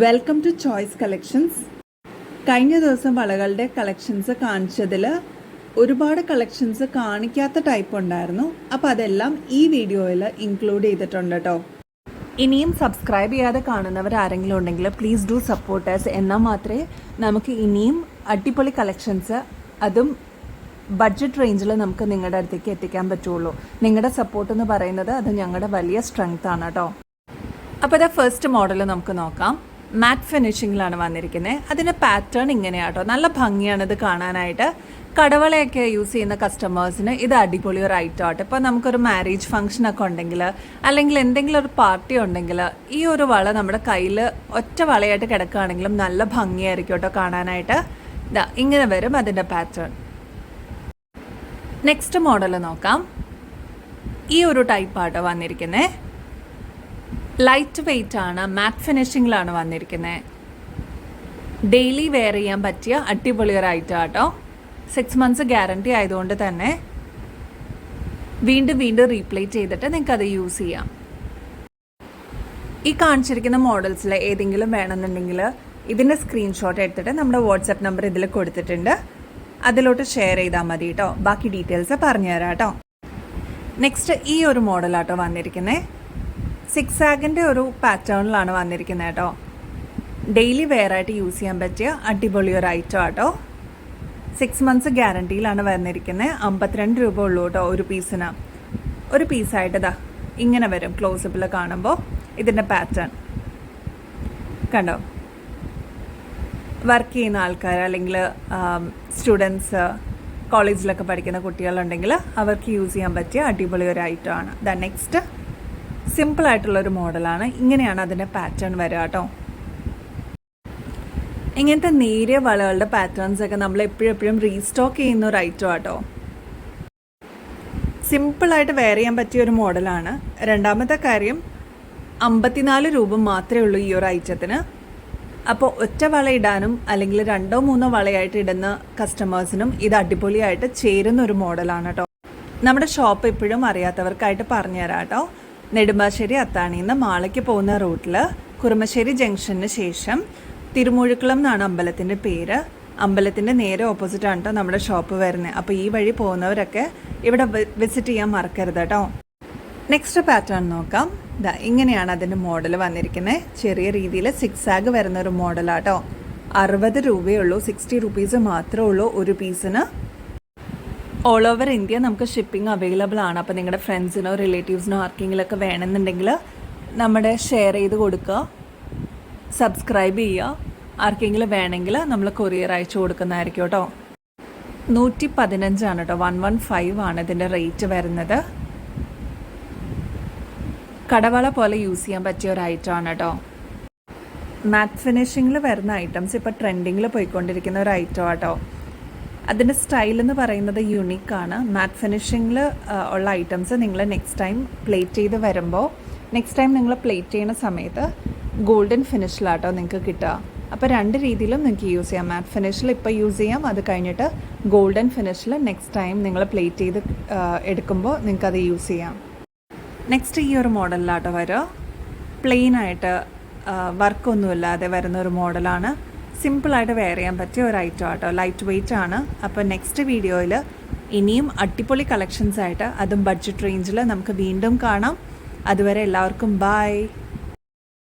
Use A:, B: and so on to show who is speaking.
A: Welcome to choice collections. കഴിഞ്ഞ ദിവസം വളകളുടെ collections കാണിച്ചതിൽ ഒരുപാട് കളക്ഷൻസ് കാണിക്കാത്ത ടൈപ്പ് ഉണ്ടായിരുന്നു. അപ്പോൾ അതെല്ലാം ഈ വീഡിയോയിൽ ഇൻക്ലൂഡ് ചെയ്തിട്ടുണ്ട് കേട്ടോ. ഇനിയും സബ്സ്ക്രൈബ് ചെയ്യാതെ കാണുന്നവർ ആരെങ്കിലും ഉണ്ടെങ്കിൽ പ്ലീസ് ഡു സപ്പോർട്ടേഴ്സ്. എന്നാൽ മാത്രമേ നമുക്ക് ഇനിയും അടിപൊളി കളക്ഷൻസ്, അതും ബഡ്ജറ്റ് റേഞ്ചിൽ നമുക്ക് നിങ്ങളുടെ അടുത്തേക്ക് എത്തിക്കാൻ പറ്റുള്ളൂ. നിങ്ങളുടെ സപ്പോർട്ട് എന്ന് പറയുന്നത് അത് ഞങ്ങളുടെ വലിയ സ്ട്രെങ്ത് ആണ് കേട്ടോ. അപ്പോൾ അത് ഫസ്റ്റ് മോഡൽ നമുക്ക് നോക്കാം. മാറ്റ് ഫിനിഷിങ്ങിലാണ് വന്നിരിക്കുന്നത്. അതിൻ്റെ പാറ്റേൺ ഇങ്ങനെയാട്ടോ, നല്ല ഭംഗിയാണ് ഇത് കാണാനായിട്ട്. കടവളയൊക്കെ യൂസ് ചെയ്യുന്ന കസ്റ്റമേഴ്സിന് ഇത് അടിപൊളി ഒരു ഐറ്റം ആട്ടോ. ഇപ്പോൾ നമുക്കൊരു മാരേജ് ഫംഗ്ഷനൊക്കെ ഉണ്ടെങ്കിൽ, അല്ലെങ്കിൽ എന്തെങ്കിലും ഒരു പാർട്ടി ഉണ്ടെങ്കിൽ ഈ ഒരു വള നമ്മുടെ കയ്യിൽ ഒറ്റ വളയായിട്ട് കിടക്കുകയാണെങ്കിലും നല്ല ഭംഗിയായിരിക്കും കേട്ടോ കാണാനായിട്ട്. ഇതാ ഇങ്ങനെ വരും അതിൻ്റെ പാറ്റേൺ. നെക്സ്റ്റ് മോഡൽ നോക്കാം. ഈ ഒരു ടൈപ്പാട്ടോ വന്നിരിക്കുന്നത്. ലൈറ്റ് വെയ്റ്റ് ആണ്, മാറ്റ് ഫിനിഷിങ്ങിലാണ് വന്നിരിക്കുന്നത്. ഡെയിലി വെയർ ചെയ്യാൻ പറ്റിയ അടിപൊളി ഒരു ഐറ്റം ആട്ടോ. 6 months ഗ്യാരണ്ടി ആയതുകൊണ്ട് തന്നെ വീണ്ടും വീണ്ടും റീപ്ലേറ്റ് ചെയ്തിട്ട് നിങ്ങൾക്ക് അത് യൂസ് ചെയ്യാം. ഈ കാണിച്ചിരിക്കുന്ന മോഡൽസിൽ ഏതെങ്കിലും വേണമെന്നുണ്ടെങ്കിൽ ഇതിൻ്റെ സ്ക്രീൻഷോട്ട് എടുത്തിട്ട് നമ്മുടെ വാട്സാപ്പ് നമ്പർ ഇതിൽ കൊടുത്തിട്ടുണ്ട്, അതിലോട്ട് ഷെയർ ചെയ്താൽ മതി കേട്ടോ. ബാക്കി ഡീറ്റെയിൽസ് പറഞ്ഞുതരാം കേട്ടോ. നെക്സ്റ്റ് ഈ ഒരു മോഡലാട്ടോ വന്നിരിക്കുന്നത്. 6 ആഗിൻ്റെ ഒരു പാറ്റേണിലാണ് വന്നിരിക്കുന്നത് കേട്ടോ. ഡെയിലി വെയർ ആയിട്ട് യൂസ് ചെയ്യാൻ പറ്റിയ അടിപൊളി ഒരു ഐറ്റം ആട്ടോ. 6 months ഗ്യാരണ്ടിയിലാണ് വന്നിരിക്കുന്നത്. 52 രൂപ ഉള്ളൂ കേട്ടോ ഒരു പീസിന്. ഒരു പീസായിട്ട് ഇതാ ഇങ്ങനെ വരും ക്ലോസപ്പിൽ കാണുമ്പോൾ. ഇതിൻ്റെ പാറ്റേൺ കണ്ടോ. വർക്ക് ചെയ്യുന്ന ആൾക്കാർ, അല്ലെങ്കിൽ സ്റ്റുഡൻസ്, കോളേജിലൊക്കെ പഠിക്കുന്ന കുട്ടികളുണ്ടെങ്കിൽ അവർക്ക് യൂസ് ചെയ്യാൻ പറ്റിയ അടിപൊളി ഒരു ഐറ്റം ആണ്. ദ നെക്സ്റ്റ് സിമ്പിളായിട്ടുള്ളൊരു മോഡലാണ്. ഇങ്ങനെയാണ് അതിൻ്റെ പാറ്റേൺ വരിക കേട്ടോ. ഇങ്ങനത്തെ നേരിയ വളകളുടെ പാറ്റേൺസ് ഒക്കെ നമ്മൾ എപ്പോഴും റീസ്റ്റോക്ക് ചെയ്യുന്ന ഒരു ഐറ്റം ആട്ടോ. സിമ്പിളായിട്ട് വെയർ ചെയ്യാൻ പറ്റിയ ഒരു മോഡലാണ്. രണ്ടാമത്തെ കാര്യം 54 രൂപ മാത്രമേ ഉള്ളൂ ഈ ഒരു ഐറ്റത്തിന്. അപ്പോൾ ഒറ്റ വള ഇടാനും അല്ലെങ്കിൽ 2-3 വളയായിട്ട് ഇടുന്ന കസ്റ്റമേഴ്സിനും ഇത് അടിപൊളിയായിട്ട് ചേരുന്ന ഒരു മോഡലാണ് കേട്ടോ. നമ്മുടെ ഷോപ്പ് എപ്പോഴും അറിയാത്തവർക്കായിട്ട് പറഞ്ഞുതരാം കേട്ടോ. നെടുമ്പാശ്ശേരി അത്താണിന്ന് മാളയ്ക്ക് പോകുന്ന റൂട്ടിൽ കുറുമശ്ശേരി ജംഗ്ഷന് ശേഷം തിരുമുഴുക്കുളം എന്നാണ് അമ്പലത്തിൻ്റെ പേര്. അമ്പലത്തിൻ്റെ നേരെ ഓപ്പോസിറ്റാണ് കേട്ടോ നമ്മുടെ ഷോപ്പ് വരുന്നത്. അപ്പോൾ ഈ വഴി പോകുന്നവരൊക്കെ ഇവിടെ വിസിറ്റ് ചെയ്യാൻ മറക്കരുത് കേട്ടോ. നെക്സ്റ്റ് പാറ്റേൺ നോക്കാം. ഇതാ ഇങ്ങനെയാണ് അതിൻ്റെ മോഡൽ വന്നിരിക്കുന്നത്. ചെറിയ രീതിയിൽ 6 ആഗ് വരുന്ന ഒരു മോഡലാട്ടോ. 60 രൂപയേ ഉള്ളൂ, 60 rupees മാത്രമേ ഉള്ളൂ ഒരു പീസിന്. ഓൾ ഓവർ ഇന്ത്യ നമുക്ക് ഷിപ്പിംഗ് അവൈലബിൾ ആണ്. അപ്പോൾ നിങ്ങളുടെ ഫ്രണ്ട്സിനോ റിലേറ്റീവ്സിനോ ആർക്കെങ്കിലൊക്കെ വേണമെന്നുണ്ടെങ്കിൽ നമ്മുടെ ഷെയർ ചെയ്ത് കൊടുക്കുക, സബ്സ്ക്രൈബ് ചെയ്യുക. ആർക്കെങ്കിലും വേണമെങ്കിൽ നമ്മൾ കൊറിയർ അയച്ചു കൊടുക്കുന്നതായിരിക്കും കേട്ടോ. 115 ആണ് കേട്ടോ, 115 ആണ് ഇതിൻ്റെ റേറ്റ് വരുന്നത്. കടവള പോലെ യൂസ് ചെയ്യാൻ പറ്റിയ ഒരു ഐറ്റം ആണ് കേട്ടോ. മാറ്റ് ഫിനിഷിങ്ങിൽ വരുന്ന ഐറ്റംസ് ഇപ്പോൾ ട്രെൻഡിങ്ങിൽ പോയിക്കൊണ്ടിരിക്കുന്ന ഒരു ഐറ്റം ആട്ടോ. അതിൻ്റെ സ്റ്റൈൽ എന്ന് പറയുന്നത് യുണീക്കാണ്. മാറ്റ് ഫിനിഷിങ്ങിൽ ഉള്ള ഐറ്റംസ് നിങ്ങൾ നെക്സ്റ്റ് ടൈം പ്ലേറ്റ് ചെയ്ത് വരുമ്പോൾ, നെക്സ്റ്റ് ടൈം നിങ്ങൾ പ്ലേറ്റ് ചെയ്യുന്ന സമയത്ത് ഗോൾഡൻ ഫിനിഷിലാട്ടോ നിങ്ങൾക്ക് കിട്ടുക. അപ്പോൾ 2 രീതിയിലും നിങ്ങൾക്ക് യൂസ് ചെയ്യാം. മാറ്റ് ഫിനിഷിൽ ഇപ്പോൾ യൂസ് ചെയ്യാം, അത് കഴിഞ്ഞിട്ട് ഗോൾഡൻ ഫിനിഷിൽ നെക്സ്റ്റ് ടൈം നിങ്ങൾ പ്ലേറ്റ് ചെയ്ത് എടുക്കുമ്പോൾ നിങ്ങൾക്കത് യൂസ് ചെയ്യാം. നെക്സ്റ്റ് ഈ ഒരു മോഡലിലാട്ടോ വരിക. പ്ലെയിനായിട്ട് വർക്കൊന്നുമില്ലാതെ വരുന്ന ഒരു മോഡലാണ്. സിമ്പിളായിട്ട് വെയർ ചെയ്യാൻ പറ്റിയ ഒരു ഐറ്റം ആട്ടോ. ലൈറ്റ് വെയ്റ്റ് ആണ്. അപ്പോൾ നെക്സ്റ്റ് വീഡിയോയിൽ ഇനിയും അടിപൊളി കളക്ഷൻസ് ആയിട്ട്, അതും ബഡ്ജറ്റ് റേഞ്ചിൽ നമുക്ക് വീണ്ടും കാണാം. അതുവരെ എല്ലാവർക്കും ബൈ.